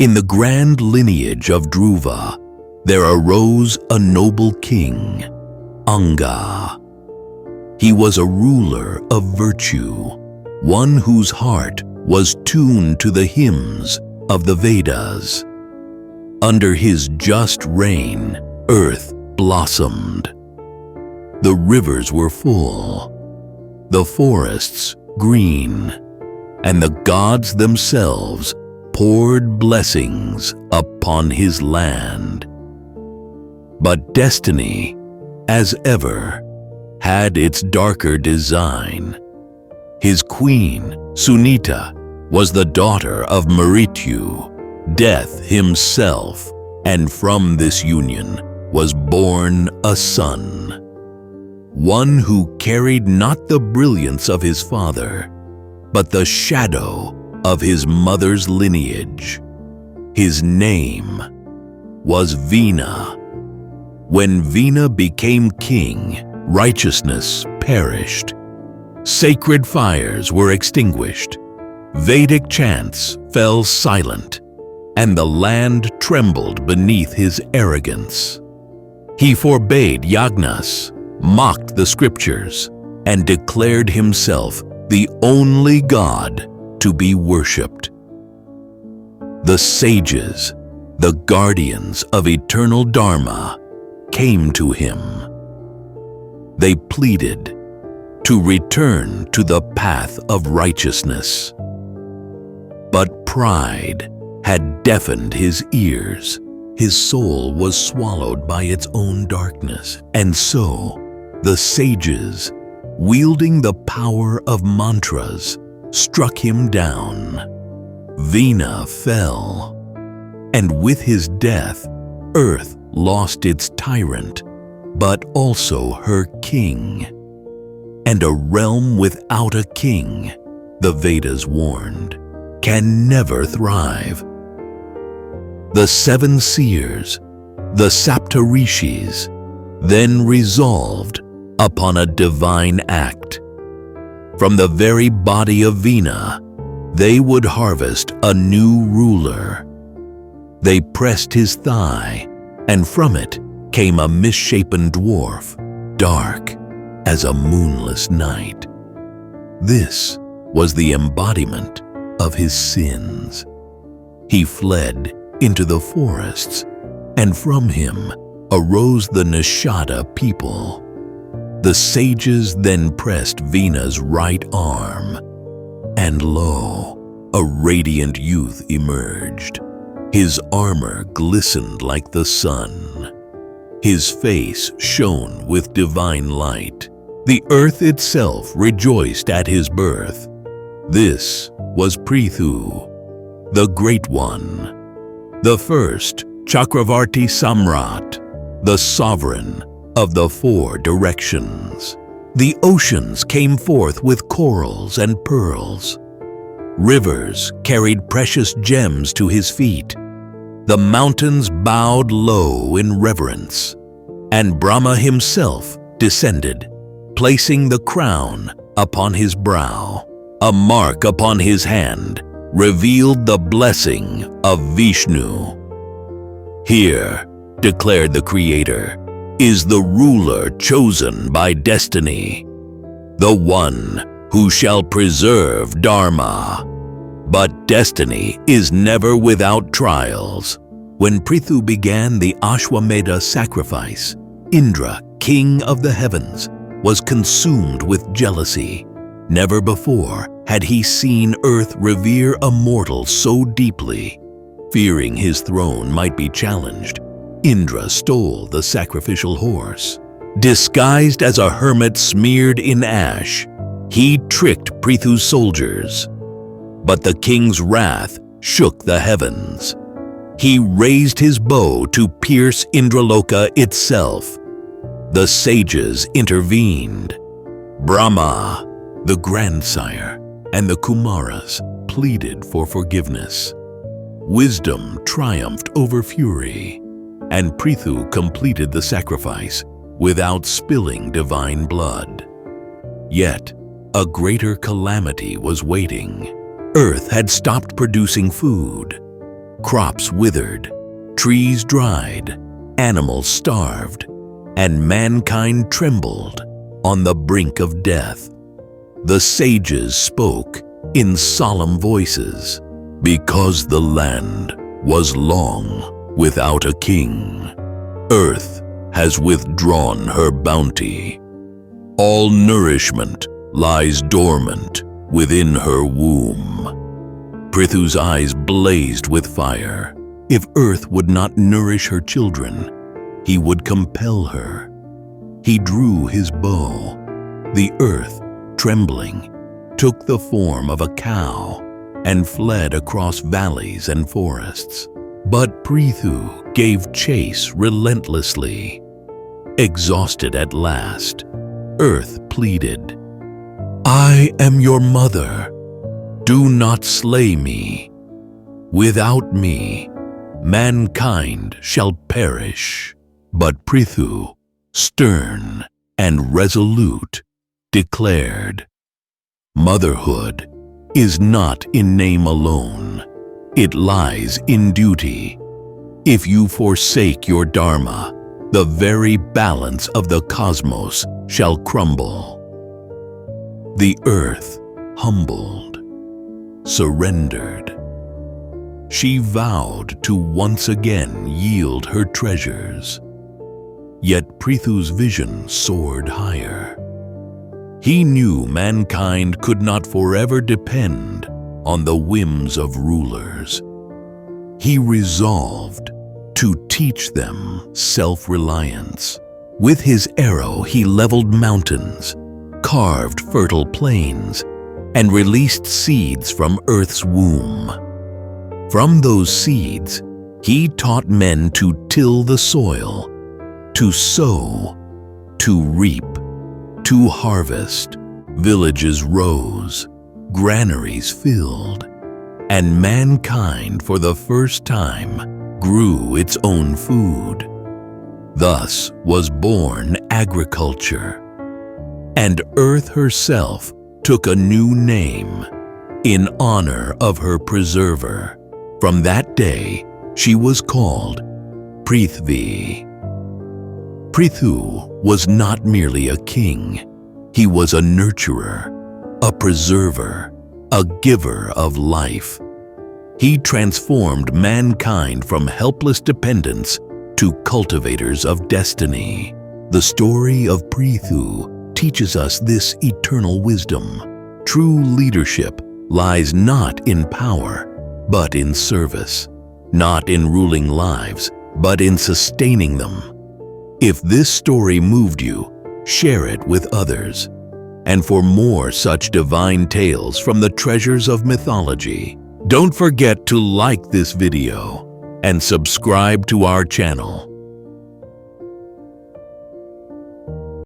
In the grand lineage of Dhruva, there arose a noble king, Anga. He was a ruler of virtue, one whose heart was tuned to the hymns of the Vedas. Under his just reign, earth blossomed. The rivers were full, the forests green, and the gods themselves poured blessings upon his land. But destiny, as ever, had its darker design. His queen, Sunita, was the daughter of Mrityu, Death himself, and from this union was born a son. One who carried not the brilliance of his father, but the shadow of his mother's lineage. His name was Vina. When Vina became king, righteousness perished. Sacred fires were extinguished. Vedic chants fell silent, and the land trembled beneath his arrogance. He forbade yagnas, mocked the scriptures, and declared himself the only God to be worshipped. The sages, the guardians of eternal Dharma, came to him. They pleaded to return to the path of righteousness. But pride had deafened his ears. His soul was swallowed by its own darkness. And so, the sages, wielding the power of mantras, struck him down. Vina fell, and with his death, earth lost its tyrant, but also her king. And a realm without a king, the Vedas warned, can never thrive. The seven seers, the Saptarishis, then resolved upon a divine act. From the very body of Vina, they would harvest a new ruler. They pressed his thigh, and from it came a misshapen dwarf, dark as a moonless night. This was the embodiment of his sins. He fled into the forests, and from him arose the Nishada people. The sages then pressed Vina's right arm, and lo, a radiant youth emerged. His armor glistened like the sun. His face shone with divine light. The earth itself rejoiced at his birth. This was Prithu, the Great One, the first Chakravarti Samrat, the sovereign of the four directions. The oceans came forth with corals and pearls. Rivers carried precious gems to his feet. The mountains bowed low in reverence, and Brahma himself descended, placing the crown upon his brow. A mark upon his hand revealed the blessing of Vishnu. Here, declared the Creator, is the ruler chosen by destiny, the one who shall preserve Dharma. But destiny is never without trials. When Prithu began the Ashwamedha sacrifice, Indra, king of the heavens, was consumed with jealousy. Never before had he seen earth revere a mortal so deeply. Fearing his throne might be challenged, Indra stole the sacrificial horse. Disguised as a hermit smeared in ash, he tricked Prithu's soldiers. But the king's wrath shook the heavens. He raised his bow to pierce Indraloka itself. The sages intervened. Brahma, the grandsire, and the Kumaras pleaded for forgiveness. Wisdom triumphed over fury, and Prithu completed the sacrifice without spilling divine blood. Yet, a greater calamity was waiting. Earth had stopped producing food. Crops withered, trees dried, animals starved, and mankind trembled on the brink of death. The sages spoke in solemn voices, because the land was long without a king. Earth has withdrawn her bounty. All nourishment lies dormant within her womb. Prithu's eyes blazed with fire. If Earth would not nourish her children, he would compel her. He drew his bow. The earth, trembling, took the form of a cow and fled across valleys and forests. But Prithu gave chase relentlessly. Exhausted at last, Earth pleaded, "I am your mother. Do not slay me. Without me, mankind shall perish." But Prithu, stern and resolute, declared, "Motherhood is not in name alone. It lies in duty. If you forsake your dharma, the very balance of the cosmos shall crumble." The earth humbled, surrendered. She vowed to once again yield her treasures. Yet Prithu's vision soared higher. He knew mankind could not forever depend on the whims of rulers. He resolved to teach them self-reliance. With his arrow he leveled mountains, carved fertile plains, and released seeds from Earth's womb. From those seeds, he taught men to till the soil, to sow, to reap, to harvest. Villages rose, granaries filled, and mankind for the first time grew its own food. Thus was born agriculture, and Earth herself took a new name in honor of her preserver. From that day, she was called Prithvi. Prithu was not merely a king. He was a nurturer, a preserver, a giver of life. He transformed mankind from helpless dependence to cultivators of destiny. The story of Prithu teaches us this eternal wisdom. True leadership lies not in power, but in service, not in ruling lives, but in sustaining them. If this story moved you, share it with others. And for more such divine tales from the treasures of mythology, don't forget to like this video and subscribe to our channel.